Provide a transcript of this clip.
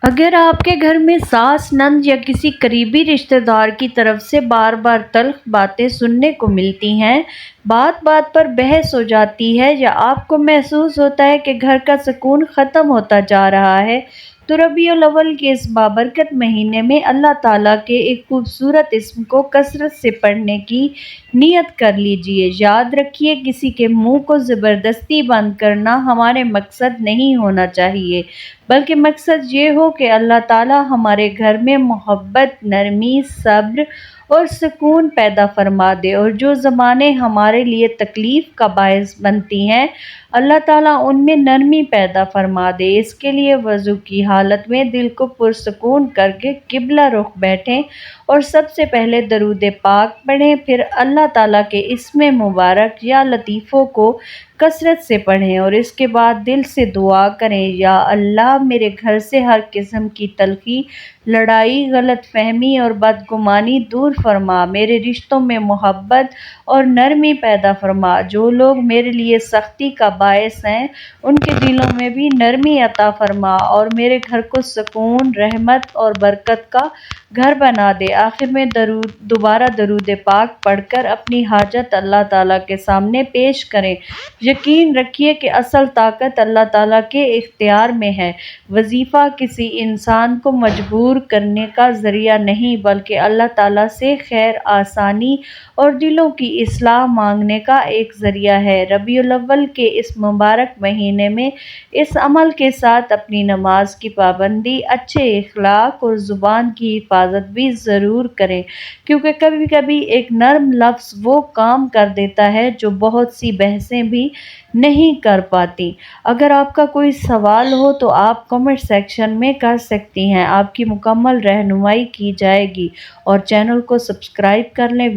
اگر آپ کے گھر میں ساس، نند یا کسی قریبی رشتہ دار کی طرف سے بار بار تلخ باتیں سننے کو ملتی ہیں، بات بات پر بحث ہو جاتی ہے، یا آپ کو محسوس ہوتا ہے کہ گھر کا سکون ختم ہوتا جا رہا ہے، تو ربیع الاول کے اس بابرکت مہینے میں اللہ تعالیٰ کے ایک خوبصورت اسم کو کثرت سے پڑھنے کی نیت کر لیجئے۔ یاد رکھیے، کسی کے منہ کو زبردستی بند کرنا ہمارے مقصد نہیں ہونا چاہیے، بلکہ مقصد یہ ہو کہ اللہ تعالیٰ ہمارے گھر میں محبت، نرمی، صبر اور سکون پیدا فرما دے، اور جو زبانیں ہمارے لیے تکلیف کا باعث بنتی ہیں، اللہ تعالیٰ ان میں نرمی پیدا فرما دے۔ اس کے لیے وضو کی حالت میں دل کو پرسکون کر کے قبلہ رخ بیٹھیں اور سب سے پہلے درود پاک پڑھیں، پھر اللہ تعالیٰ کے اسم مبارک یا لطیفوں کو کثرت سے پڑھیں، اور اس کے بعد دل سے دعا کریں: یا اللہ، میرے گھر سے ہر قسم کی تلخی، لڑائی، غلط فہمی اور بدگمانی دور فرما، میرے رشتوں میں محبت اور نرمی پیدا فرما، جو لوگ میرے لیے سختی کا باعث ہیں ان کے دلوں میں بھی نرمی عطا فرما، اور میرے گھر کو سکون، رحمت اور برکت کا گھر بنا دے۔ آخر میں دوبارہ درود پاک پڑھ کر اپنی حاجت اللہ تعالیٰ کے سامنے پیش کریں۔ یقین رکھیے کہ اصل طاقت اللہ تعالیٰ کے اختیار میں ہے۔ وظیفہ کسی انسان کو مجبور کرنے کا ذریعہ نہیں، بلکہ اللہ تعالیٰ سے خیر، آسانی اور دلوں کی اصلاح مانگنے کا ایک ذریعہ ہے۔ ربیع الاول کے اس مبارک مہینے میں اس عمل کے ساتھ اپنی نماز کی پابندی، اچھے اخلاق اور زبان کی حفاظت بھی ضرور کریں، کیونکہ کبھی کبھی ایک نرم لفظ وہ کام کر دیتا ہے جو بہت سی بحثیں بھی نہیں کر پاتی۔ اگر آپ کا کوئی سوال ہو تو آپ کمنٹ سیکشن میں کر سکتی ہیں، آپ کی مکمل رہنمائی کی جائے گی، اور چینل کو سبسکرائب کر لیں۔